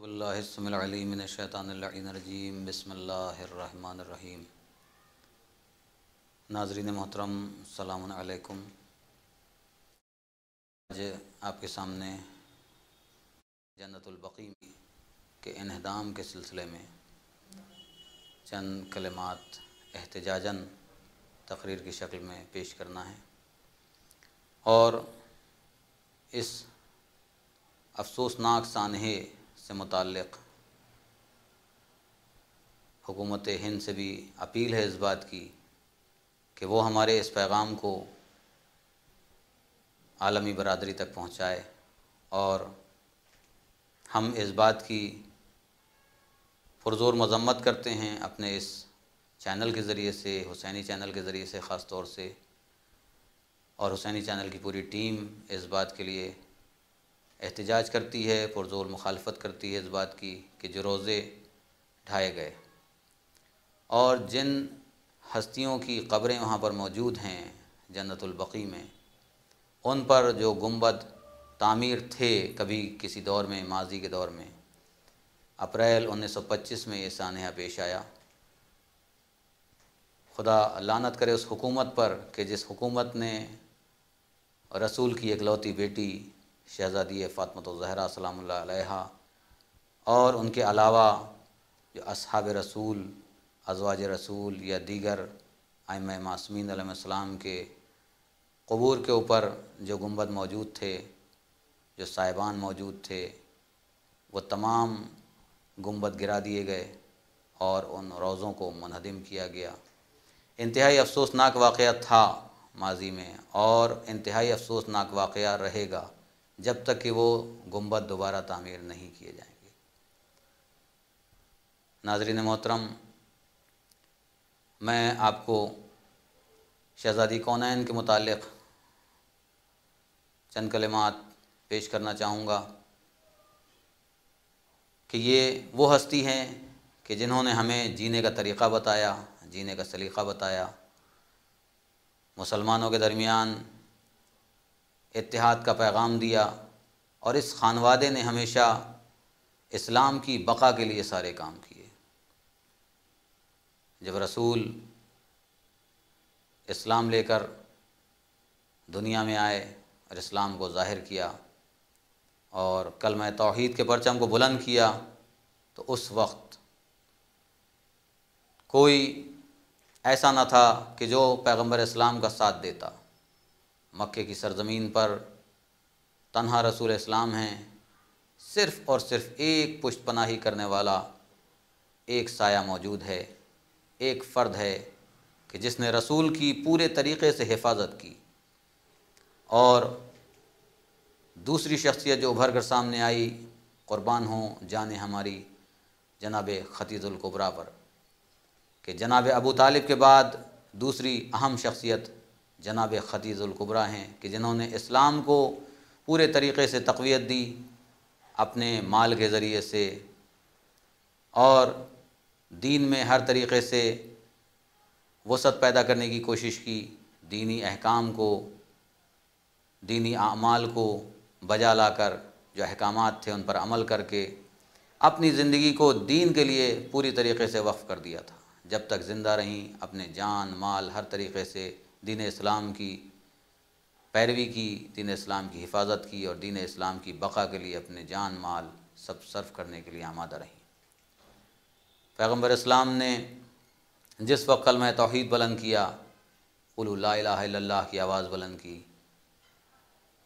باللہ السمیع العلیم من الشیطان اللعین الرجیم بسم اللہ الرحمن الرحیم۔ ناظرین محترم السلام علیکم۔ آج آپ کے سامنے جنت البقیع کے انہدام کے سلسلے میں چند کلمات احتجاجاً تقریر کی شکل میں پیش کرنا ہے، اور اس افسوسناک سانحے سے متعلق حکومت ہند سے بھی اپیل ہے اس بات کی کہ وہ ہمارے اس پیغام کو عالمی برادری تک پہنچائے، اور ہم اس بات کی پرزور مذمت کرتے ہیں اپنے اس چینل کے ذریعے سے، حسینی چینل کے ذریعے سے خاص طور سے، اور حسینی چینل کی پوری ٹیم اس بات کے لیے احتجاج کرتی ہے، پرزور مخالفت کرتی ہے اس بات کی کہ جو روزے ڈھائے گئے اور جن ہستیوں کی قبریں وہاں پر موجود ہیں جنت البقیع میں، ان پر جو گنبد تعمیر تھے کبھی کسی دور میں، ماضی کے دور میں، اپریل 1925 میں یہ سانحہ پیش آیا۔ خدا لعنت کرے اس حکومت پر کہ جس حکومت نے رسول کی اکلوتی بیٹی شہزادی فاطمۃ الزہرا سلام اللہ علیہا اور ان کے علاوہ جو اصحاب رسول، ازواج رسول یا دیگر ائمہ معصومین علیہ السلام کے قبور کے اوپر جو گنبد موجود تھے، جو سائبان موجود تھے، وہ تمام گنبد گرا دیے گئے اور ان روضوں کو منہدم کیا گیا۔ انتہائی افسوسناک واقعہ تھا ماضی میں، اور انتہائی افسوسناک واقعہ رہے گا جب تک کہ وہ گنبد دوبارہ تعمیر نہیں کیے جائیں گے۔ ناظرین محترم، میں آپ کو شہزادی کونین کے متعلق چند کلمات پیش کرنا چاہوں گا کہ یہ وہ ہستی ہیں کہ جنہوں نے ہمیں جینے کا طریقہ بتایا، جینے کا سلیقہ بتایا، مسلمانوں کے درمیان اتحاد کا پیغام دیا، اور اس خانوادے نے ہمیشہ اسلام کی بقا کے لیے سارے کام کیے۔ جب رسول اسلام لے کر دنیا میں آئے اور اسلام کو ظاہر کیا اور کلمہ توحید کے پرچم کو بلند کیا، تو اس وقت کوئی ایسا نہ تھا کہ جو پیغمبر اسلام کا ساتھ دیتا۔ مکے کی سرزمین پر تنہا رسول اسلام ہیں، صرف اور صرف ایک پشت پناہی کرنے والا ایک سایہ موجود ہے، ایک فرد ہے کہ جس نے رسول کی پورے طریقے سے حفاظت کی، اور دوسری شخصیت جو ابھر کر سامنے آئی، قربان ہوں جان ہماری جناب ختیج الکبریٰ پر، کہ جناب ابو طالب کے بعد دوسری اہم شخصیت جناب ختیج الکبریٰ ہیں کہ جنہوں نے اسلام کو پورے طریقے سے تقویت دی اپنے مال کے ذریعے سے، اور دین میں ہر طریقے سے وسعت پیدا کرنے کی کوشش کی، دینی احکام کو، دینی اعمال کو بجا لا کر، جو احکامات تھے ان پر عمل کر کے اپنی زندگی کو دین کے لیے پوری طریقے سے وقف کر دیا تھا۔ جب تک زندہ رہیں اپنے جان مال ہر طریقے سے دین اسلام کی پیروی کی، دین اسلام کی حفاظت کی، اور دین اسلام کی بقا کے لیے اپنے جان مال سب صرف کرنے کے لیے آمادہ رہیں۔ پیغمبر اسلام نے جس وقت کلمہ توحید بلند کیا، قولوا لا الہ الا اللہ کی آواز بلند کی،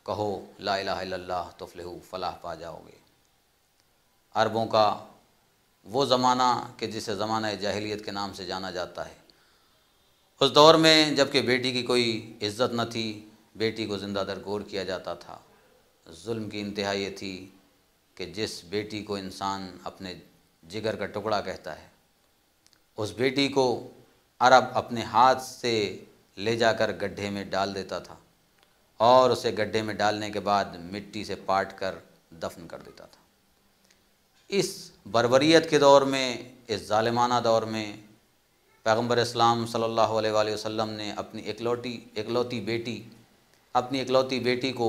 کہو لا الہ الا اللہ تفلحوا، فلاح پا جاؤ گے۔ عربوں کا وہ زمانہ کہ جسے زمانہ جاہلیت کے نام سے جانا جاتا ہے، اس دور میں جب کہ بیٹی کی کوئی عزت نہ تھی، بیٹی کو زندہ درگور کیا جاتا تھا۔ ظلم کی انتہا یہ تھی کہ جس بیٹی کو انسان اپنے جگر کا ٹکڑا کہتا ہے، اس بیٹی کو عرب اپنے ہاتھ سے لے جا کر گڈھے میں ڈال دیتا تھا، اور اسے گڈھے میں ڈالنے کے بعد مٹی سے پاٹ کر دفن کر دیتا تھا۔ اس بربریت کے دور میں، اس ظالمانہ دور میں، پیغمبر اسلام صلی اللہ علیہ وآلہ وسلم نے اپنی اکلوتی بیٹی کو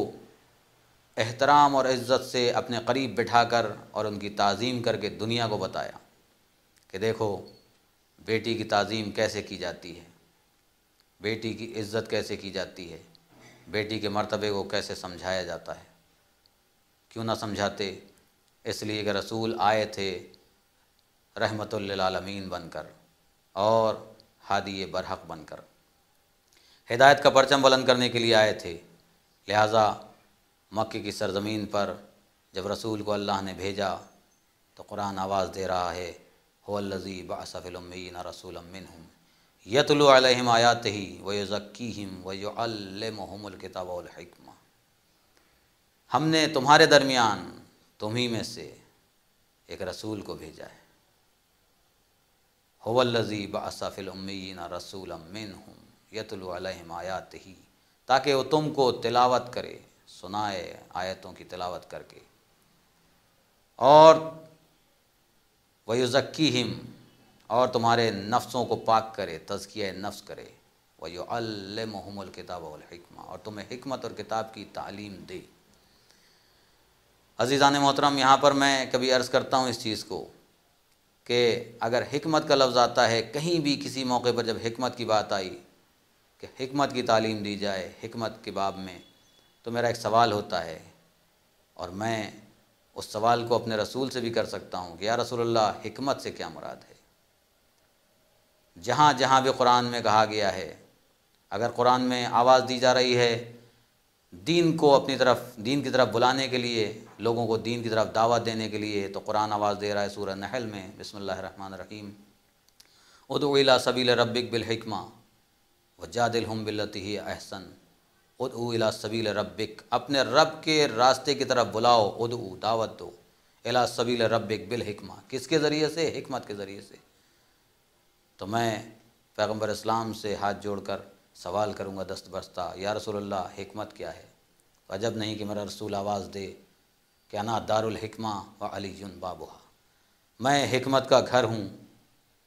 احترام اور عزت سے اپنے قریب بٹھا کر اور ان کی تعظیم کر کے دنیا کو بتایا کہ دیکھو بیٹی کی تعظیم کیسے کی جاتی ہے، بیٹی کی عزت کیسے کی جاتی ہے، بیٹی کے مرتبے کو کیسے سمجھایا جاتا ہے۔ کیوں نہ سمجھاتے؟ اس لیے کہ رسول آئے تھے رحمت للعالمین بن کر اور ہادی برحق بن کر، ہدایت کا پرچم بلند کرنے کے لیے آئے تھے۔ لہٰذا مکے کی سرزمین پر جب رسول کو اللہ نے بھیجا تو قرآن آواز دے رہا ہے، هو الذی بعث فی الامیین رسولا منہم یتلو علیہم آیاتہ ویزکیہم ویعلمہم الکتاب والحکمہ۔ ہم نے تمہارے درمیان تمہیں میں سے ایک رسول کو بھیجا ہے، هو الذی بعث فی الامیین رسولا منہم یتلو علیہم آیاتہ، تاکہ وہ تم کو تلاوت کرے، سنائے آیتوں کی تلاوت کر کے، اور ویزکیہم، اور تمہارے نفسوں کو پاک کرے، تزکیہ نفس کرے، ویعلمہم الکتاب والحکمہ، اور تمہیں حکمت اور کتاب کی تعلیم دے۔ عزیزان محترم، یہاں پر میں کبھی عرض کرتا ہوں اس چیز کو کہ اگر حکمت کا لفظ آتا ہے کہیں بھی کسی موقع پر، جب حکمت کی بات آئی کہ حکمت کی تعلیم دی جائے حکمت کے باب میں، تو میرا ایک سوال ہوتا ہے، اور میں اس سوال کو اپنے رسول سے بھی کر سکتا ہوں کہ یا رسول اللہ، حکمت سے کیا مراد ہے؟ جہاں جہاں بھی قرآن میں کہا گیا ہے، اگر قرآن میں آواز دی جا رہی ہے دین کو اپنی طرف، دین کی طرف بلانے کے لیے، لوگوں کو دین کی طرف دعوت دینے کے لیے، تو قرآن آواز دے رہا ہے سورہ نحل میں، بسم اللہ الرحمن الرحیم، ادعو الی سبیل ربک بالحکمہ وجادلہم باللتی ہی احسن۔ ادعو الی سبیل ربک، اپنے رب کے راستے کی طرف بلاؤ، ادعو دعوت دو، الی سبیل ربک بالحکمہ، کس کے ذریعے سے؟ حکمت کے ذریعے سے۔ تو میں پیغمبر اسلام سے ہاتھ جوڑ کر سوال کروں گا دست بستہ، یا رسول اللہ، حکمت کیا ہے؟ عجب نہیں کہ میرا رسول آواز دے کہ انا دار الحکمہ و علی بابھا، میں حکمت کا گھر ہوں،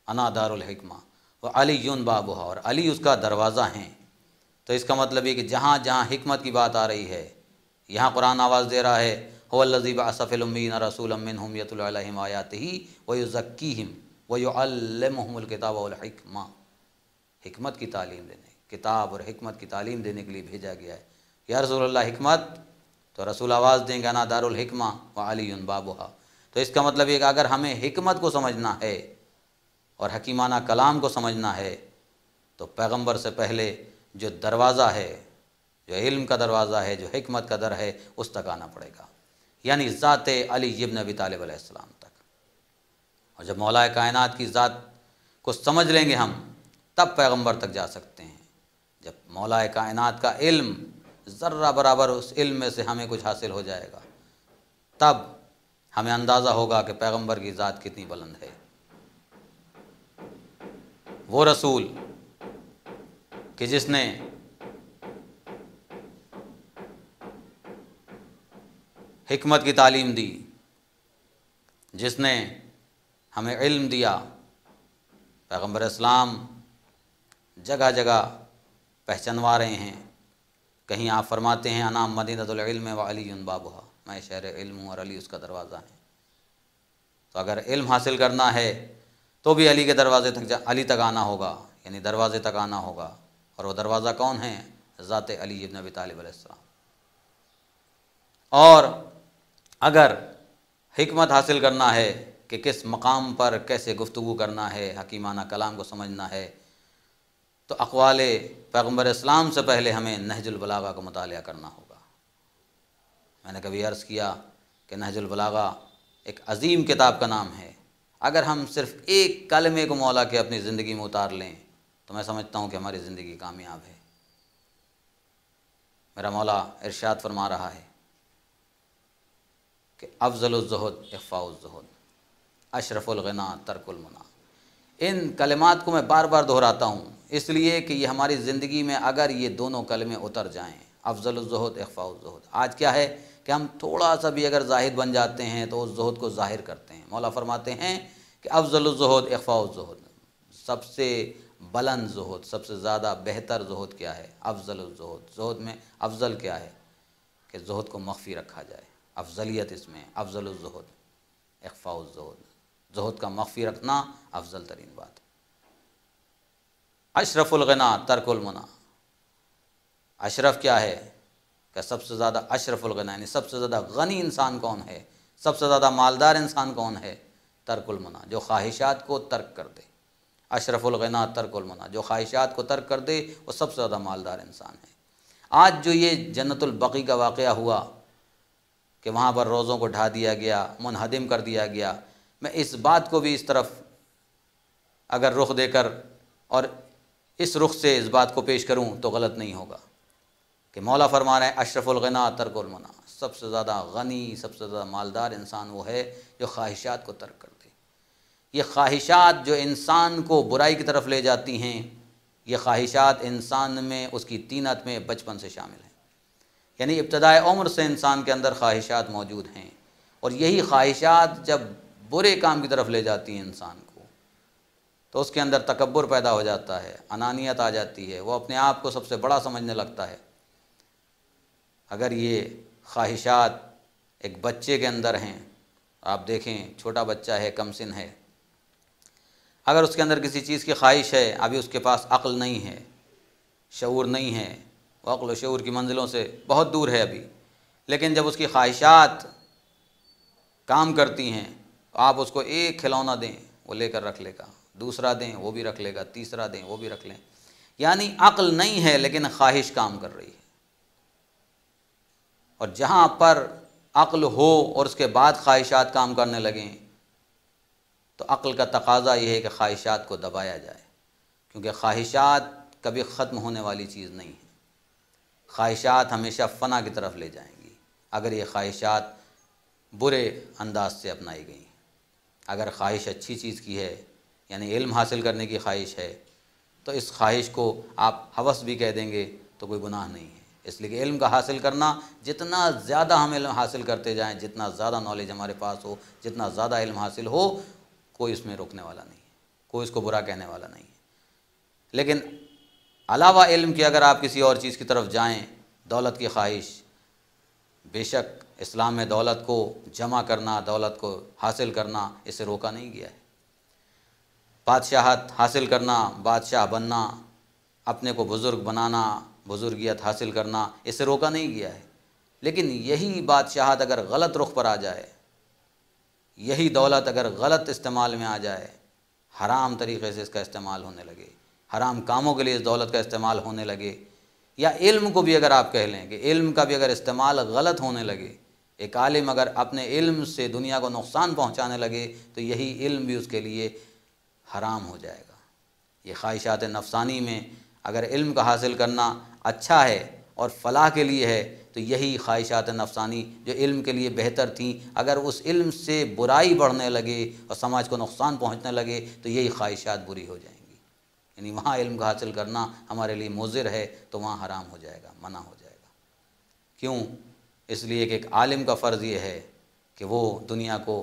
انا دار الحکمہ و علی بابھا، اور علی اس کا دروازہ ہیں۔ تو اس کا مطلب یہ کہ جہاں جہاں حکمت کی بات آ رہی ہے، یہاں قرآن آواز دے رہا ہے، هو الذی بعث فی الامیین رسولا منہم یتلو علیہم آیاتہ ویزکیہم ویعلمہم الکتاب والحکمہ، حکمت کی تعلیم دینے، کتاب اور حکمت کی تعلیم دینے کے لیے بھیجا گیا ہے۔ یا رسول اللہ، حکمت؟ تو رسول آواز دیں گے انا دار الحکمہ و علی بابھا۔ تو اس کا مطلب یہ کہ اگر ہمیں حکمت کو سمجھنا ہے اور حکیمانہ کلام کو سمجھنا ہے تو پیغمبر سے پہلے جو دروازہ ہے، جو علم کا دروازہ ہے، جو حکمت کا در ہے، اس تک آنا پڑے گا، یعنی ذات علی ابن ابی طالب علیہ السلام تک۔ اور جب مولا کائنات کی ذات کو سمجھ لیں گے ہم، تب پیغمبر تک جا سکتے ہیں۔ جب مولا کائنات کا علم ذرہ برابر اس علم میں سے ہمیں کچھ حاصل ہو جائے گا، تب ہمیں اندازہ ہوگا کہ پیغمبر کی ذات کتنی بلند ہے۔ وہ رسول کہ جس نے حکمت کی تعلیم دی، جس نے ہمیں علم دیا، پیغمبر اسلام جگہ جگہ پہچنوا رہے ہیں۔ کہیں آپ فرماتے ہیں انا مدینۃ العلم و علی بابھا، میں شہر علم ہوں اور علی اس کا دروازہ ہے۔ تو اگر علم حاصل کرنا ہے تو بھی علی کے دروازے تک علی تک آنا ہوگا، یعنی دروازے تک آنا ہوگا، اور وہ دروازہ کون ہے؟ ذات علی ابن ابی طالب علیہ السلام۔ اور اگر حکمت حاصل کرنا ہے کہ کس مقام پر کیسے گفتگو کرنا ہے، حکیمانہ کلام کو سمجھنا ہے، تو اقوال پیغمبر اسلام سے پہلے ہمیں نہج البلاغہ کا مطالعہ کرنا ہوگا۔ میں نے کبھی عرض کیا کہ نہج البلاغہ ایک عظیم کتاب کا نام ہے۔ اگر ہم صرف ایک کلمے کو مولا کے اپنی زندگی میں اتار لیں تو میں سمجھتا ہوں کہ ہماری زندگی کامیاب ہے۔ میرا مولا ارشاد فرما رہا ہے کہ افضل الزہد اخفاء الزہد، اشرف الغنا ترک المنع۔ ان کلمات کو میں بار بار دہراتا ہوں اس لیے کہ یہ ہماری زندگی میں اگر یہ دونوں کلمے اتر جائیں، افضل الزہد اخفاء الزہد، آج کیا ہے کہ ہم تھوڑا سا بھی اگر زاہد بن جاتے ہیں تو اس زہد کو ظاہر کرتے ہیں۔ مولا فرماتے ہیں کہ افضل الزہد اخفاء الزہد، سب سے بلند زہد، سب سے زیادہ بہتر زہد کیا ہے؟ افضل الزہد۔ زہد میں افضل کیا ہے؟ کہ زہد کو مخفی رکھا جائے، افضلیت اس میں، افضل الزہد اخفاء الزہد، زہد کا مخفی رکھنا افضل ترین بات ہے۔ اشرف الغنا ترک المنع، اشرف کیا ہے کہ سب سے زیادہ اشرف الغنا یعنی سب سے زیادہ غنی انسان کون ہے، سب سے زیادہ مالدار انسان کون ہے؟ ترک المنع، جو خواہشات کو ترک کر دے۔ اشرف الغنا ترک المنع، جو خواہشات کو ترک کر دے وہ سب سے زیادہ مالدار انسان ہے۔ آج جو یہ جنت البقیع کا واقعہ ہوا کہ وہاں پر روزوں کو ڈھا دیا گیا، منہدم کر دیا گیا، میں اس بات کو بھی اس طرف اگر رخ دے کر اور اس رخ سے اس بات کو پیش کروں تو غلط نہیں ہوگا کہ مولا فرما رہے ہیں اشرف الغنا ترک المنع، سب سے زیادہ غنی، سب سے زیادہ مالدار انسان وہ ہے جو خواہشات کو ترک کر دے۔ یہ خواہشات جو انسان کو برائی کی طرف لے جاتی ہیں، یہ خواہشات انسان میں اس کی طینت میں بچپن سے شامل ہیں، یعنی ابتدائے عمر سے انسان کے اندر خواہشات موجود ہیں، اور یہی خواہشات جب برے کام کی طرف لے جاتی ہیں انسان کو تو اس کے اندر تکبر پیدا ہو جاتا ہے، انانیت آ جاتی ہے، وہ اپنے آپ کو سب سے بڑا سمجھنے لگتا ہے۔ اگر یہ خواہشات ایک بچے کے اندر ہیں، آپ دیکھیں چھوٹا بچہ ہے، کم سن ہے، اگر اس کے اندر کسی چیز کی خواہش ہے، ابھی اس کے پاس عقل نہیں ہے، شعور نہیں ہے، وہ عقل و شعور کی منزلوں سے بہت دور ہے ابھی، لیکن جب اس کی خواہشات کام کرتی ہیں تو آپ اس کو ایک کھلونا دیں وہ لے کر رکھ لے گا، دوسرا دیں وہ بھی رکھ لے گا، تیسرا دیں وہ بھی رکھ لیں، یعنی عقل نہیں ہے لیکن خواہش کام کر رہی ہے۔ اور جہاں پر عقل ہو اور اس کے بعد خواہشات کام کرنے لگیں تو عقل کا تقاضا یہ ہے کہ خواہشات کو دبایا جائے، کیونکہ خواہشات کبھی ختم ہونے والی چیز نہیں ہے، خواہشات ہمیشہ فنا کی طرف لے جائیں گی اگر یہ خواہشات برے انداز سے اپنائی گئیں۔ اگر خواہش اچھی چیز کی ہے، یعنی علم حاصل کرنے کی خواہش ہے، تو اس خواہش کو آپ ہوس بھی کہہ دیں گے تو کوئی گناہ نہیں ہے، اس لیے کہ علم کا حاصل کرنا، جتنا زیادہ ہم علم حاصل کرتے جائیں، جتنا زیادہ نالج ہمارے پاس ہو، جتنا زیادہ علم حاصل ہو، کوئی اس میں روکنے والا نہیں ہے، کوئی اس کو برا کہنے والا نہیں ہے۔ لیکن علاوہ علم کے اگر آپ کسی اور چیز کی طرف جائیں، دولت کی خواہش، بے شک اسلام میں دولت کو جمع کرنا، دولت کو حاصل کرنا، اسے روکا نہیں گیا ہے۔ بادشاہت حاصل کرنا، بادشاہ بننا، اپنے کو بزرگ بنانا، بزرگیت حاصل کرنا، اسے روکا نہیں گیا ہے، لیکن یہی بادشاہت اگر غلط رخ پر آ جائے، یہی دولت اگر غلط استعمال میں آ جائے، حرام طریقے سے اس کا استعمال ہونے لگے، حرام کاموں کے لیے اس دولت کا استعمال ہونے لگے، یا علم کو بھی اگر آپ کہہ لیں کہ علم کا بھی اگر استعمال غلط ہونے لگے، ایک عالم اگر اپنے علم سے دنیا کو نقصان پہنچانے لگے تو یہی علم بھی اس کے لیے حرام ہو جائے گا۔ یہ خواہشات نفسانی میں اگر علم کا حاصل کرنا اچھا ہے اور فلاح کے لیے ہے تو یہی خواہشات نفسانی جو علم کے لیے بہتر تھیں، اگر اس علم سے برائی بڑھنے لگے اور سماج کو نقصان پہنچنے لگے تو یہی خواہشات بری ہو جائیں گی، یعنی وہاں علم کا حاصل کرنا ہمارے لیے مضر ہے تو وہاں حرام ہو جائے گا، منع ہو جائے گا۔ کیوں؟ اس لیے کہ ایک عالم کا فرض یہ ہے کہ وہ دنیا کو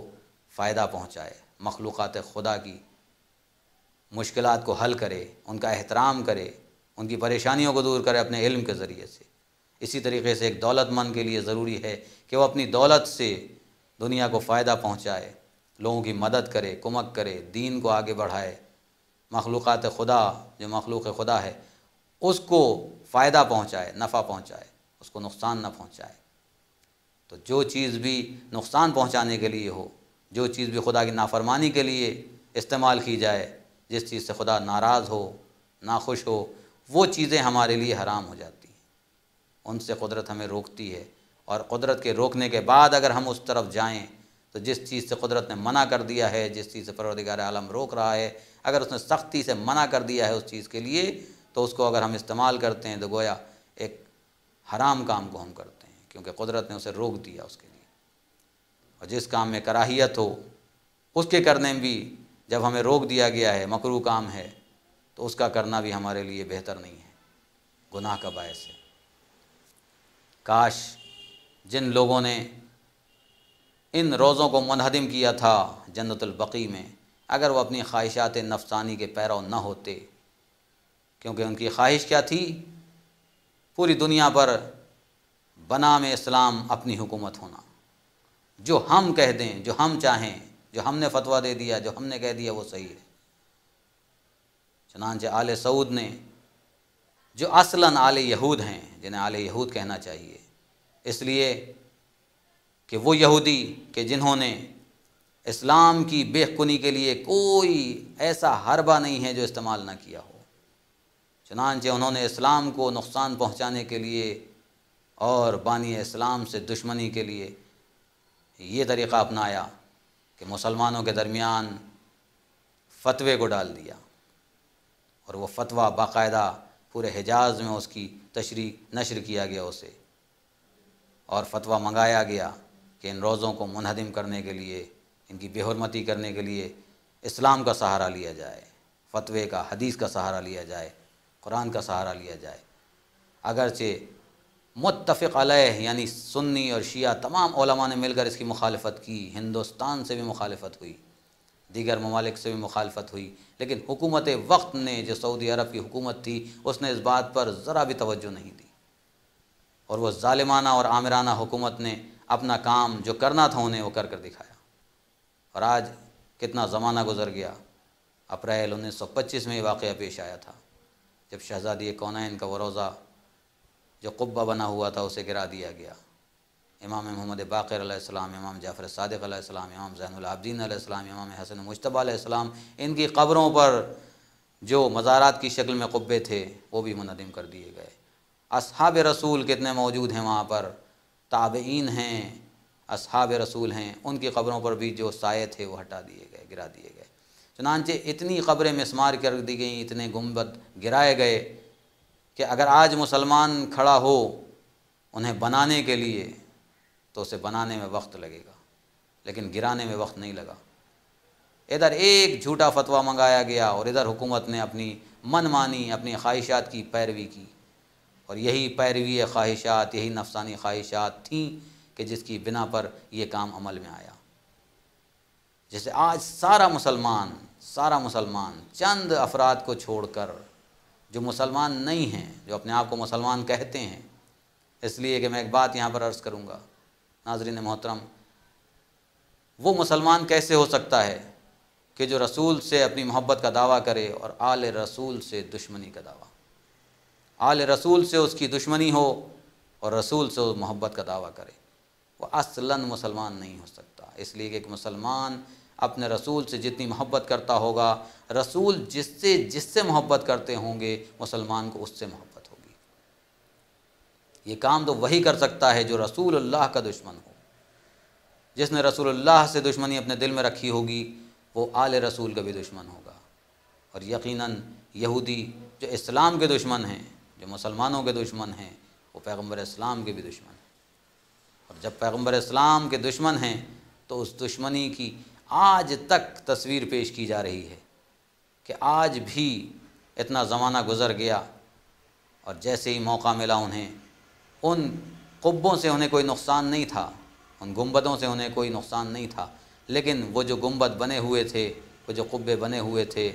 فائدہ پہنچائے، مخلوقات خدا کی مشکلات کو حل کرے، ان کا احترام کرے، ان کی پریشانیوں کو دور کرے اپنے علم کے ذریعے سے۔ اسی طریقے سے ایک دولت مند کے لیے ضروری ہے کہ وہ اپنی دولت سے دنیا کو فائدہ پہنچائے، لوگوں کی مدد کرے، کمک کرے، دین کو آگے بڑھائے، مخلوقات خدا جو مخلوق خدا ہے اس کو فائدہ پہنچائے، نفع پہنچائے، اس کو نقصان نہ پہنچائے۔ تو جو چیز بھی نقصان پہنچانے کے لیے ہو، جو چیز بھی خدا کی نافرمانی کے لیے استعمال کی جائے، جس چیز سے خدا ناراض ہو، ناخوش ہو، وہ چیزیں ہمارے لیے حرام ہو جاتی ہیں، ان سے قدرت ہمیں روکتی ہے، اور قدرت کے روکنے کے بعد اگر ہم اس طرف جائیں تو جس چیز سے قدرت نے منع کر دیا ہے، جس چیز سے پروردگار عالم روک رہا ہے، اگر اس نے سختی سے منع کر دیا ہے اس چیز کے لیے تو اس کو اگر ہم استعمال کرتے ہیں تو گویا ایک حرام کام کو ہم کرتے ہیں، کیونکہ قدرت نے اسے روک دیا اس کے لیے۔ اور جس کام میں کراہیت ہو اس کے کرنے میں بھی جب ہمیں روک دیا گیا ہے، مکروہ کام ہے، تو اس کا کرنا بھی ہمارے لیے بہتر نہیں ہے، گناہ کا باعث ہے۔ کاش جن لوگوں نے ان روزوں کو منہدم کیا تھا جنت البقیع میں، اگر وہ اپنی خواہشات نفسانی کے پیرو نہ ہوتے، کیونکہ ان کی خواہش کیا تھی؟ پوری دنیا پر بنام اسلام اپنی حکومت ہونا، جو ہم کہہ دیں، جو ہم چاہیں، جو ہم نے فتویٰ دے دیا، جو ہم نے کہہ دیا وہ صحیح ہے۔ چنانچہ آل سعود نے، جو اصلاً آل یہود ہیں، جنہیں آل یہود کہنا چاہیے، اس لیے کہ وہ یہودی کہ جنہوں نے اسلام کی بے کنی کے لیے کوئی ایسا حربہ نہیں ہے جو استعمال نہ کیا ہو، چنانچہ انہوں نے اسلام کو نقصان پہنچانے کے لیے اور بانی اسلام سے دشمنی کے لیے یہ طریقہ اپنایا کہ مسلمانوں کے درمیان فتوے کو ڈال دیا، اور وہ فتویٰ باقاعدہ پورے حجاز میں اس کی تشریح نشر کیا گیا اسے، اور فتویٰ منگایا گیا کہ ان روزوں کو منہدم کرنے کے لیے، ان کی بے حرمتی کرنے کے لیے اسلام کا سہارا لیا جائے، فتوے کا، حدیث کا سہارا لیا جائے، قرآن کا سہارا لیا جائے۔ اگرچہ متفق علیہ یعنی سنی اور شیعہ تمام علماء نے مل کر اس کی مخالفت کی، ہندوستان سے بھی مخالفت ہوئی، دیگر ممالک سے بھی مخالفت ہوئی، لیکن حکومت وقت نے، جو سعودی عرب کی حکومت تھی، اس نے اس بات پر ذرا بھی توجہ نہیں دی، اور وہ ظالمانہ اور آمرانہ حکومت نے اپنا کام جو کرنا تھا انہیں وہ کر کر دکھایا۔ اور آج کتنا زمانہ گزر گیا، اپریل 1925 میں یہ واقعہ پیش آیا تھا، جب شہزادی کونین کا وہ روضہ جو قبہ بنا ہوا تھا اسے گرا دیا گیا۔ امام محمد باقر علیہ السلام، امام جعفر صادق علیہ السلام، امام زین العابدین علیہ السلام، امام حسن مجتبی علیہ السلام، ان کی قبروں پر جو مزارات کی شکل میں قبے تھے وہ بھی منہدم کر دیے گئے۔ اصحاب رسول کتنے موجود ہیں وہاں پر، تابعین ہیں، اصحاب رسول ہیں، ان کی قبروں پر بھی جو سائے تھے وہ ہٹا دیے گئے، گرا دیے گئے۔ چنانچہ اتنی قبریں مسمار کر دی گئیں، اتنے گنبد گرائے گئے کہ اگر آج مسلمان کھڑا ہو انہیں بنانے کے لیے تو اسے بنانے میں وقت لگے گا، لیکن گرانے میں وقت نہیں لگا۔ ادھر ایک جھوٹا فتویٰ منگایا گیا اور ادھر حکومت نے اپنی من مانی، اپنی خواہشات کی پیروی کی، اور یہی پیروی خواہشات، یہی نفسانی خواہشات تھیں کہ جس کی بنا پر یہ کام عمل میں آیا۔ جیسے آج سارا مسلمان چند افراد کو چھوڑ کر جو مسلمان نہیں ہیں، جو اپنے آپ کو مسلمان کہتے ہیں، اس لیے کہ میں ایک بات یہاں پر عرض کروں گا ناظرین محترم، وہ مسلمان کیسے ہو سکتا ہے کہ جو رسول سے اپنی محبت کا دعویٰ کرے اور آل رسول سے دشمنی کا دعویٰ، آل رسول سے اس کی دشمنی ہو اور رسول سے وہ محبت کا دعویٰ کرے، وہ اصلاً مسلمان نہیں ہو سکتا۔ اس لیے کہ ایک مسلمان اپنے رسول سے جتنی محبت کرتا ہوگا، رسول جس سے محبت کرتے ہوں گے، مسلمان کو اس سے محبت ہوگی۔ یہ کام تو وہی کر سکتا ہے جو رسول اللہ کا دشمن ہو۔ جس نے رسول اللہ سے دشمنی اپنے دل میں رکھی ہوگی وہ آل رسول کا بھی دشمن ہوگا، اور یقیناً یہودی جو اسلام کے دشمن ہیں، جو مسلمانوں کے دشمن ہیں، وہ پیغمبر اسلام کے بھی دشمن ہیں۔ اور جب پیغمبر اسلام کے دشمن ہیں تو اس دشمنی کی آج تک تصویر پیش کی جا رہی ہے کہ آج بھی اتنا زمانہ گزر گیا اور جیسے ہی موقع ملا انہیں ان قبوں سے انہیں کوئی نقصان نہیں تھا، ان گنبدوں سے انہیں کوئی نقصان نہیں تھا، لیکن وہ جو گنبد بنے ہوئے تھے، وہ جو قبے بنے ہوئے تھے،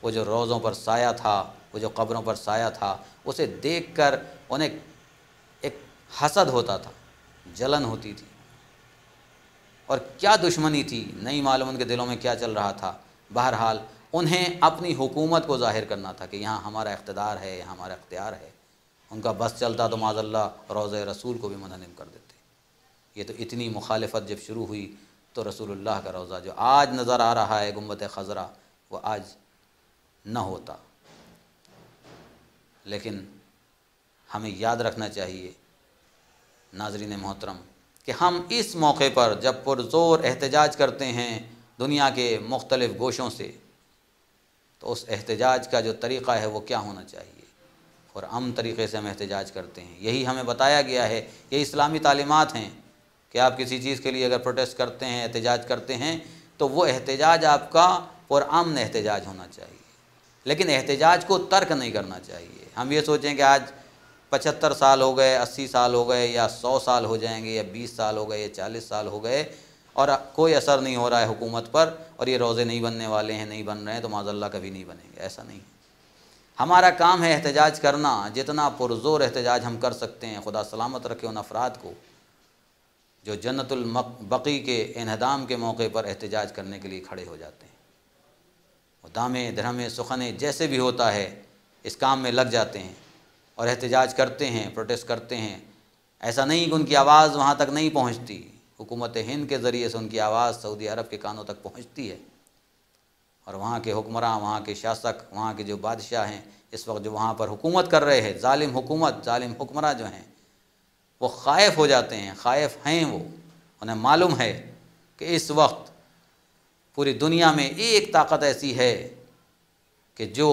وہ جو روضوں پر سایہ تھا، وہ جو قبروں پر سایہ تھا، اسے دیکھ کر انہیں ایک حسد ہوتا تھا، جلن ہوتی تھی، اور کیا دشمنی تھی نہیں معلوم ان کے دلوں میں کیا چل رہا تھا۔ بہرحال انہیں اپنی حکومت کو ظاہر کرنا تھا کہ یہاں ہمارا اقتدار ہے، یہاں ہمارا اختیار ہے۔ ان کا بس چلتا تو معاذ اللہ روضہ رسول کو بھی منہدم کر دیتے۔ یہ تو اتنی مخالفت جب شروع ہوئی تو رسول اللہ کا روضہ جو آج نظر آ رہا ہے گنبد خضرا، وہ آج نہ ہوتا۔ لیکن ہمیں یاد رکھنا چاہیے ناظرین محترم کہ ہم اس موقع پر جب پرزور احتجاج کرتے ہیں دنیا کے مختلف گوشوں سے، تو اس احتجاج کا جو طریقہ ہے وہ کیا ہونا چاہیے، اور امن طریقے سے ہم احتجاج کرتے ہیں۔ یہی ہمیں بتایا گیا ہے، یہ اسلامی تعلیمات ہیں کہ آپ کسی چیز کے لیے اگر پروٹیسٹ کرتے ہیں، احتجاج کرتے ہیں، تو وہ احتجاج آپ کا پرامن احتجاج ہونا چاہیے، لیکن احتجاج کو ترک نہیں کرنا چاہیے۔ ہم یہ سوچیں کہ آج 75 سال ہو گئے، 80 سال ہو گئے، یا 100 سال ہو جائیں گے، یا 20 سال ہو گئے، یا 40 سال ہو گئے، اور کوئی اثر نہیں ہو رہا ہے حکومت پر، اور یہ روزے نہیں بننے والے ہیں، نہیں بن رہے ہیں تو معاذ اللہ کبھی نہیں بنیں گے، ایسا نہیں ہے۔ ہمارا کام ہے احتجاج کرنا، جتنا پرزور احتجاج ہم کر سکتے ہیں۔ خدا سلامت رکھے ان افراد کو جو جنت البقیع کے انہدام کے موقع پر احتجاج کرنے کے لیے کھڑے ہو جاتے ہیں، وہ دامے دھرمے سخنے جیسے بھی ہوتا ہے اس کام میں لگ جاتے ہیں اور احتجاج کرتے ہیں، پروٹیسٹ کرتے ہیں۔ ایسا نہیں کہ ان کی آواز وہاں تک نہیں پہنچتی، حکومت ہند کے ذریعے سے ان کی آواز سعودی عرب کے کانوں تک پہنچتی ہے، اور وہاں کے حکمراں، وہاں کے شاسک، وہاں کے جو بادشاہ ہیں اس وقت جو وہاں پر حکومت کر رہے ہیں، ظالم حکومت، ظالم حکمراں جو ہیں، وہ خائف ہو جاتے ہیں، خائف ہیں، وہ انہیں معلوم ہے کہ اس وقت پوری دنیا میں ایک طاقت ایسی ہے کہ جو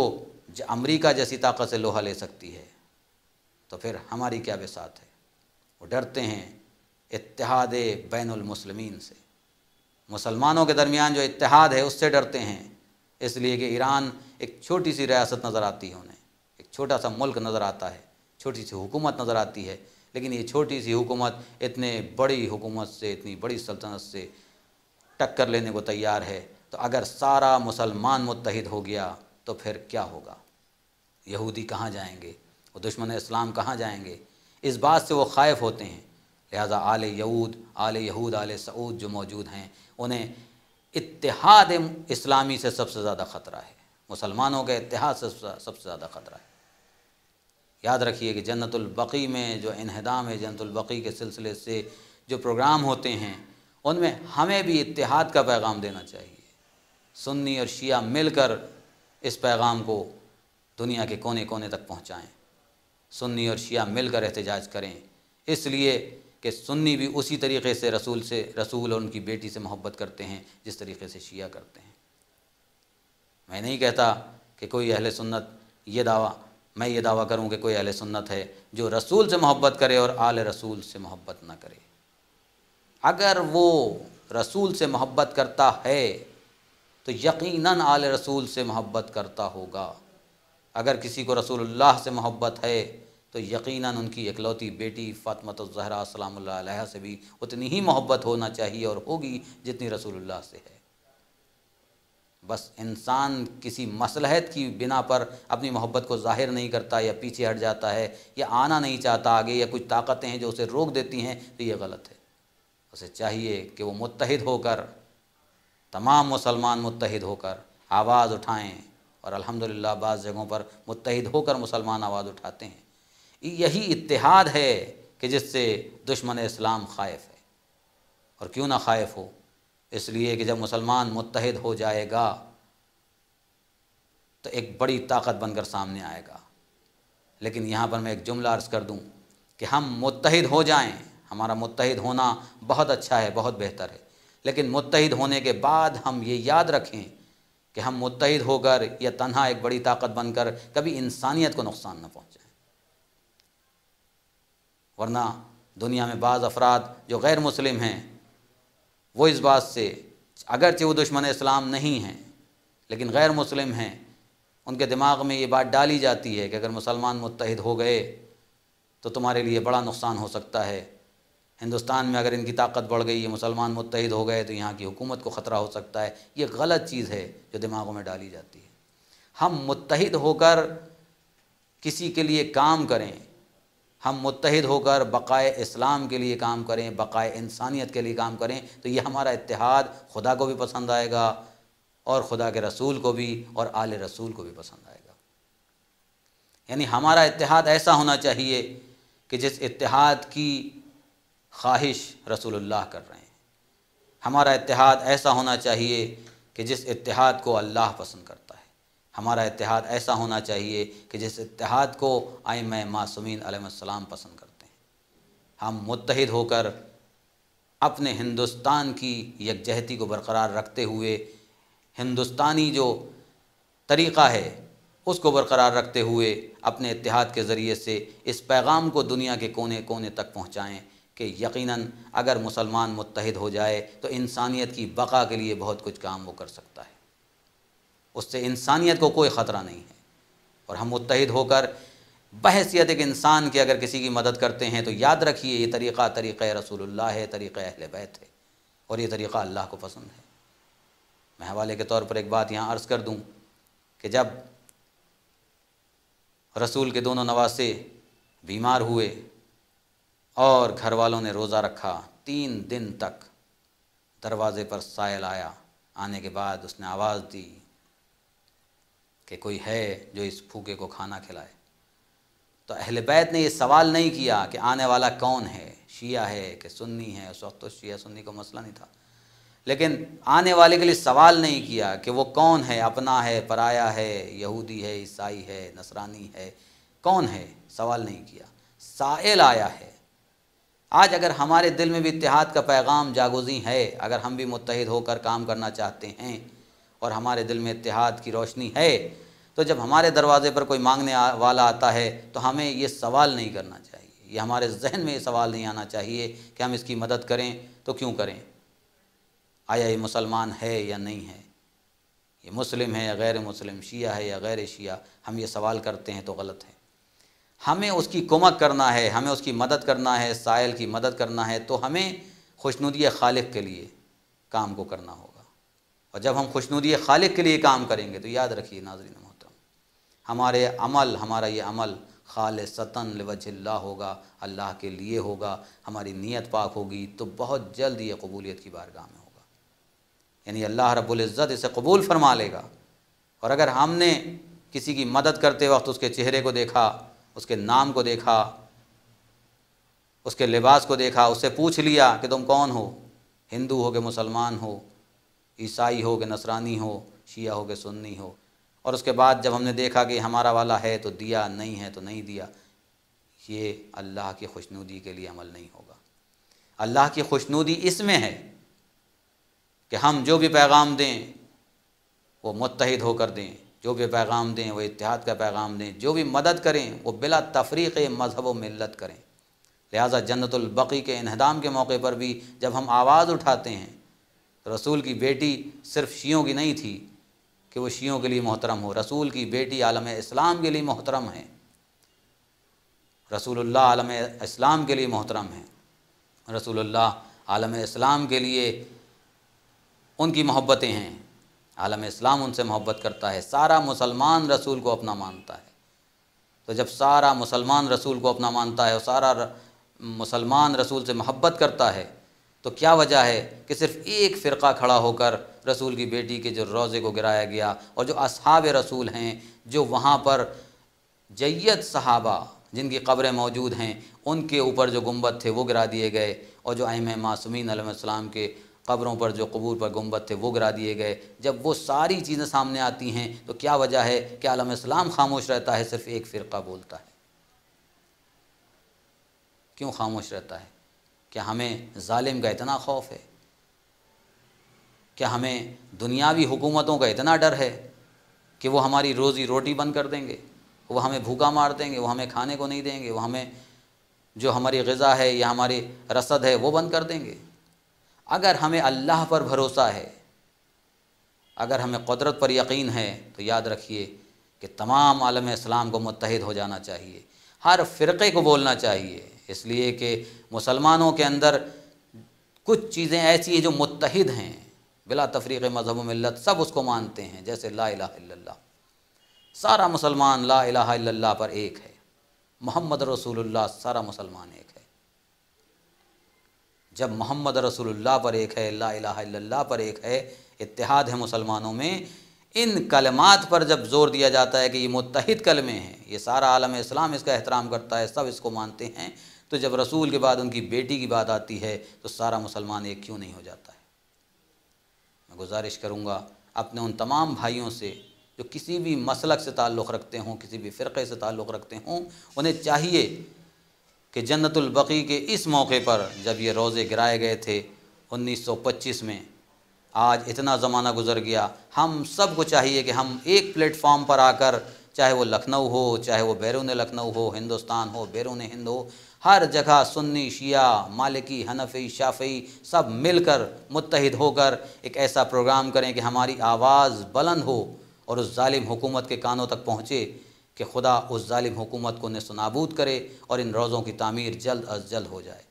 امریکہ جیسی طاقت سے لوہا لے سکتی ہے، تو پھر ہماری کیا بساط ہے۔ وہ ڈرتے ہیں اتحاد بین المسلمین سے، مسلمانوں کے درمیان جو اتحاد ہے اس سے ڈرتے ہیں، اس لیے کہ ایران ایک چھوٹی سی ریاست نظر آتی ہے انہیں، ایک چھوٹا سا ملک نظر آتا ہے، چھوٹی سی حکومت نظر آتی ہے، لیکن یہ چھوٹی سی حکومت اتنے بڑی حکومت سے، اتنی بڑی سلطنت سے ٹکر لینے کو تیار ہے۔ تو اگر سارا مسلمان متحد ہو گیا تو پھر کیا ہوگا؟ یہودی کہاں جائیں گے؟ وہ دشمن اسلام کہاں جائیں گے؟ اس بات سے وہ خائف ہوتے ہیں۔ لہذا آل یہود آل سعود جو موجود ہیں انہیں اتحاد اسلامی سے سب سے زیادہ خطرہ ہے، مسلمانوں کے اتحاد سے سب سے زیادہ خطرہ ہے۔ یاد رکھیے کہ جنت البقیع میں جو انہدام ہے، جنت البقیع کے سلسلے سے جو پروگرام ہوتے ہیں ان میں ہمیں بھی اتحاد کا پیغام دینا چاہیے۔ سنی اور شیعہ مل کر اس پیغام کو دنیا کے کونے کونے تک پہنچائیں، سنی اور شیعہ مل کر احتجاج کریں، اس لیے کہ سنی بھی اسی طریقے سے رسول اور ان کی بیٹی سے محبت کرتے ہیں جس طریقے سے شیعہ کرتے ہیں۔ میں نہیں کہتا کہ کوئی اہل سنت میں یہ دعویٰ کروں کہ کوئی اہل سنت ہے جو رسول سے محبت کرے اور آل رسول سے محبت نہ کرے۔ اگر وہ رسول سے محبت کرتا ہے تو یقیناً آل رسول سے محبت کرتا ہوگا۔ اگر کسی کو رسول اللہ سے محبت ہے تو یقیناً ان کی اکلوتی بیٹی فاطمہ الزہرا سلام اللہ علیہا سے بھی اتنی ہی محبت ہونا چاہیے اور ہوگی جتنی رسول اللہ سے ہے۔ بس انسان کسی مصلحت کی بنا پر اپنی محبت کو ظاہر نہیں کرتا یا پیچھے ہٹ جاتا ہے یا آنا نہیں چاہتا آگے، یا کچھ طاقتیں ہیں جو اسے روک دیتی ہیں، تو یہ غلط ہے۔ اسے چاہیے کہ وہ متحد ہو کر، تمام مسلمان متحد ہو کر آواز اٹھائیں، اور الحمدللہ بعض جگہوں پر متحد ہو کر مسلمان آواز اٹھاتے ہیں۔ یہی اتحاد ہے کہ جس سے دشمن اسلام خائف ہے، اور کیوں نہ خائف ہو، اس لیے کہ جب مسلمان متحد ہو جائے گا تو ایک بڑی طاقت بن کر سامنے آئے گا۔ لیکن یہاں پر میں ایک جملہ عرض کر دوں کہ ہم متحد ہو جائیں، ہمارا متحد ہونا بہت اچھا ہے، بہت بہتر ہے، لیکن متحد ہونے کے بعد ہم یہ یاد رکھیں کہ ہم متحد ہو کر یا تنہا ایک بڑی طاقت بن کر کبھی انسانیت کو نقصان نہ پہنچائیں، ورنہ دنیا میں بعض افراد جو غیر مسلم ہیں وہ اس بات سے، اگرچہ وہ دشمن اسلام نہیں ہیں لیکن غیر مسلم ہیں، ان کے دماغ میں یہ بات ڈالی جاتی ہے کہ اگر مسلمان متحد ہو گئے تو تمہارے لیے بڑا نقصان ہو سکتا ہے، ہندوستان میں اگر ان کی طاقت بڑھ گئی، یہ مسلمان متحد ہو گئے تو یہاں کی حکومت کو خطرہ ہو سکتا ہے۔ یہ غلط چیز ہے جو دماغوں میں ڈالی جاتی ہے۔ ہم متحد ہو کر کسی کے لیے کام کریں، ہم متحد ہو کر بقائے اسلام کے لیے کام کریں، بقائے انسانیت کے لیے کام کریں، تو یہ ہمارا اتحاد خدا کو بھی پسند آئے گا اور خدا کے رسول کو بھی اور آل رسول کو بھی پسند آئے گا۔ یعنی ہمارا اتحاد ایسا ہونا چاہیے کہ جس اتحاد کی خواہش رسول اللہ کر رہے ہیں، ہمارا اتحاد ایسا ہونا چاہیے کہ جس اتحاد کو اللہ پسند کرتا ہے، ہمارا اتحاد ایسا ہونا چاہیے کہ جس اتحاد کو ائمہ معصومین علیہ السلام پسند کرتے ہیں۔ ہم متحد ہو کر اپنے ہندوستان کی یکجہتی کو برقرار رکھتے ہوئے، ہندوستانی جو طریقہ ہے اس کو برقرار رکھتے ہوئے اپنے اتحاد کے ذریعے سے اس پیغام کو دنیا کے کونے کونے تک پہنچائیں کہ یقیناً اگر مسلمان متحد ہو جائے تو انسانیت کی بقا کے لیے بہت کچھ کام وہ کر سکتا ہے، اس سے انسانیت کو کوئی خطرہ نہیں ہے۔ اور ہم متحد ہو کر بحیثیت ایک انسان کے اگر کسی کی مدد کرتے ہیں تو یاد رکھیے یہ طریقہ رسول اللہ ہے، طریقہ اہل بیت ہے، اور یہ طریقہ اللہ کو پسند ہے۔ میں حوالے کے طور پر ایک بات یہاں عرض کر دوں کہ جب رسول کے دونوں نواسے بیمار ہوئے اور گھر والوں نے روزہ رکھا 3 دن تک۔ دروازے پر سائل آیا، آنے کے بعد اس نے آواز دی کہ کوئی ہے جو اس بھوکے کو کھانا کھلائے۔ تو اہل بیت نے یہ سوال نہیں کیا کہ آنے والا کون ہے، شیعہ ہے کہ سنی ہے، اس وقت تو شیعہ سنی کا مسئلہ نہیں تھا، لیکن آنے والے کے لیے سوال نہیں کیا کہ وہ کون ہے، اپنا ہے، پرایا ہے، یہودی ہے، عیسائی ہے، نصرانی ہے، کون ہے، سوال نہیں کیا، سائل آیا ہے۔ آج اگر ہمارے دل میں بھی اتحاد کا پیغام جاگوزی ہے، اگر ہم بھی متحد ہو کر کام کرنا چاہتے ہیں اور ہمارے دل میں اتحاد کی روشنی ہے، تو جب ہمارے دروازے پر کوئی مانگنے والا آتا ہے تو ہمیں یہ سوال نہیں کرنا چاہیے، یہ ہمارے ذہن میں یہ سوال نہیں آنا چاہیے کہ ہم اس کی مدد کریں تو کیوں کریں، آیا یہ مسلمان ہے یا نہیں ہے، یہ مسلم ہے یا غیر مسلم، شیعہ ہے یا غیر شیعہ، ہم یہ سوال کرتے ہیں تو غلط ہے۔ ہمیں اس کی کمک کرنا ہے، ہمیں اس کی مدد کرنا ہے، سائل کی مدد کرنا ہے، تو ہمیں خوشنودی خالق کے لیے کام کو کرنا ہوگا۔ اور جب ہم خوشنودی خالق کے لیے کام کریں گے تو یاد رکھیے ناظرین محترم، ہمارا یہ عمل خالصتاً لوجہ اللہ ہوگا، اللہ کے لیے ہوگا، ہماری نیت پاک ہوگی تو بہت جلد یہ قبولیت کی بارگاہ میں ہوگا، یعنی اللہ رب العزت اسے قبول فرما لے گا۔ اور اگر ہم نے کسی کی مدد کرتے وقت اس کے چہرے کو دیکھا، اس کے نام کو دیکھا، اس کے لباس کو دیکھا، اس سے پوچھ لیا کہ تم کون ہو، ہندو ہو کہ مسلمان ہو، عیسائی ہو کہ نصرانی ہو، شیعہ ہو کہ سنی ہو، اور اس کے بعد جب ہم نے دیکھا کہ ہمارا والا ہے تو دیا، نہیں ہے تو نہیں دیا، یہ اللہ کی خوشنودی کے لیے عمل نہیں ہوگا۔ اللہ کی خوشنودی اس میں ہے کہ ہم جو بھی پیغام دیں وہ متحد ہو کر دیں، جو بھی پیغام دیں وہ اتحاد کا پیغام دیں، جو بھی مدد کریں وہ بلا تفریق مذہب و ملت کریں۔ لہٰذا جنت البقیع کے انہدام کے موقع پر بھی جب ہم آواز اٹھاتے ہیں تو رسول کی بیٹی صرف شیعوں کی نہیں تھی کہ وہ شیعوں کے لیے محترم ہو، رسول کی بیٹی عالم اسلام کے لیے محترم ہے، رسول اللہ عالم اسلام کے لیے محترم ہے، رسول اللہ عالم اسلام کے لیے ان کی محبتیں ہیں، عالم اسلام ان سے محبت کرتا ہے، سارا مسلمان رسول کو اپنا مانتا ہے۔ تو جب سارا مسلمان رسول کو اپنا مانتا ہے اور سارا مسلمان رسول سے محبت کرتا ہے تو کیا وجہ ہے کہ صرف ایک فرقہ کھڑا ہو کر رسول کی بیٹی کے جو روضے کو گرایا گیا، اور جو اصحاب رسول ہیں جو وہاں پر جید صحابہ جن کی قبریں موجود ہیں ان کے اوپر جو گنبد تھے وہ گرا دیے گئے، اور جو ائمہ معصومین علیہ السلام کے قبروں پر جو قبور پر گنبد تھے وہ گرا دیے گئے، جب وہ ساری چیزیں سامنے آتی ہیں تو کیا وجہ ہے کہ عالم اسلام خاموش رہتا ہے، صرف ایک فرقہ بولتا ہے؟ کیوں خاموش رہتا ہے؟ کیا ہمیں ظالم کا اتنا خوف ہے؟ کیا ہمیں دنیاوی حکومتوں کا اتنا ڈر ہے کہ وہ ہماری روزی روٹی بند کر دیں گے، وہ ہمیں بھوکا مار دیں گے، وہ ہمیں کھانے کو نہیں دیں گے، وہ ہمیں جو ہماری غذا ہے یا ہماری رسد ہے وہ بند کر دیں گے؟ اگر ہمیں اللہ پر بھروسہ ہے، اگر ہمیں قدرت پر یقین ہے تو یاد رکھیے کہ تمام عالم اسلام کو متحد ہو جانا چاہیے، ہر فرقے کو بولنا چاہیے، اس لیے کہ مسلمانوں کے اندر کچھ چیزیں ایسی ہیں جو متحد ہیں بلا تفریق مذہب و ملت، سب اس کو مانتے ہیں، جیسے لا الہ الا اللہ، سارا مسلمان لا الہ الا اللہ پر ایک ہے، محمد رسول اللہ، سارا مسلمان ایک ہے۔ جب محمد رسول اللہ پر ایک ہے، لا الہ الا اللہ پر ایک ہے، اتحاد ہے مسلمانوں میں، ان کلمات پر جب زور دیا جاتا ہے کہ یہ متحد کلمے ہیں، یہ سارا عالم اسلام اس کا احترام کرتا ہے، سب اس کو مانتے ہیں، تو جب رسول کے بعد ان کی بیٹی کی بات آتی ہے تو سارا مسلمان ایک کیوں نہیں ہو جاتا ہے؟ میں گزارش کروں گا اپنے ان تمام بھائیوں سے جو کسی بھی مسلک سے تعلق رکھتے ہوں، کسی بھی فرقے سے تعلق رکھتے ہوں، انہیں چاہیے کہ جنت البقیع کے اس موقع پر جب یہ روزے گرائے گئے تھے 1925 میں، آج اتنا زمانہ گزر گیا، ہم سب کو چاہیے کہ ہم ایک پلیٹ فارم پر آ کر، چاہے وہ لکھنؤ ہو، چاہے وہ بیرون لکھنؤ ہو، ہندوستان ہو، بیرون ہند ہو، ہر جگہ سنی، شیعہ، مالکی، حنفی، شافعی سب مل کر متحد ہو کر ایک ایسا پروگرام کریں کہ ہماری آواز بلند ہو اور اس ظالم حکومت کے کانوں تک پہنچے کہ خدا اس ظالم حکومت کو نست و نابود کرے اور ان روزوں کی تعمیر جلد از جلد ہو جائے۔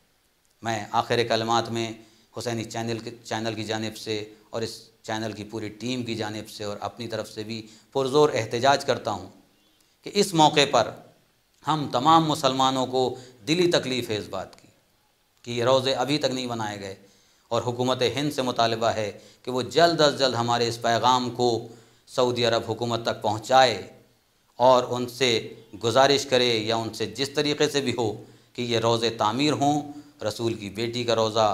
میں آخر کلمات میں حسینی چینل کی جانب سے اور اس چینل کی پوری ٹیم کی جانب سے اور اپنی طرف سے بھی پرزور احتجاج کرتا ہوں کہ اس موقع پر ہم تمام مسلمانوں کو دلی تکلیف ہے اس بات کی کہ یہ روضے ابھی تک نہیں بنائے گئے، اور حکومت ہند سے مطالبہ ہے کہ وہ جلد از جلد ہمارے اس پیغام کو سعودی عرب حکومت تک پہنچائے، اور ان سے گزارش کرے یا ان سے جس طریقے سے بھی ہو کہ یہ روضے تعمیر ہوں، رسول کی بیٹی کا روضہ،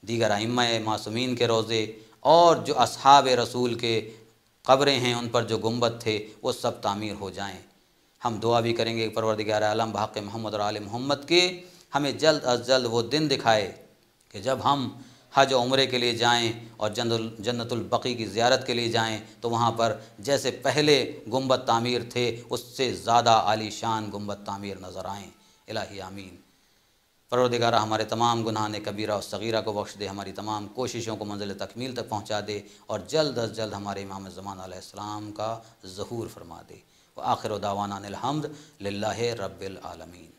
دیگر ائمہ معصومین کے روضے، اور جو اصحاب رسول کے قبریں ہیں ان پر جو گنبد تھے وہ سب تعمیر ہو جائیں۔ ہم دعا بھی کریں گے کہ پروردگار عالم بحق محمد اور آل محمد کے ہمیں جلد از جلد وہ دن دکھائے کہ جب ہم حج و عمرے کے لیے جائیں اور جنت البقیع کی زیارت کے لیے جائیں تو وہاں پر جیسے پہلے گنبد تعمیر تھے اس سے زیادہ عالی شان گنبد تعمیر نظر آئیں۔ الہی آمین۔ پروردگارہ ہمارے تمام گناہان کبیرہ اور صغیرہ کو بخش دے، ہماری تمام کوششوں کو منزل تکمیل تک پہنچا دے، اور جلد از جلد ہمارے امام زمان علیہ السلام کا ظہور فرما دے۔ وآخر دعوانا الحمد للہ رب العالمین۔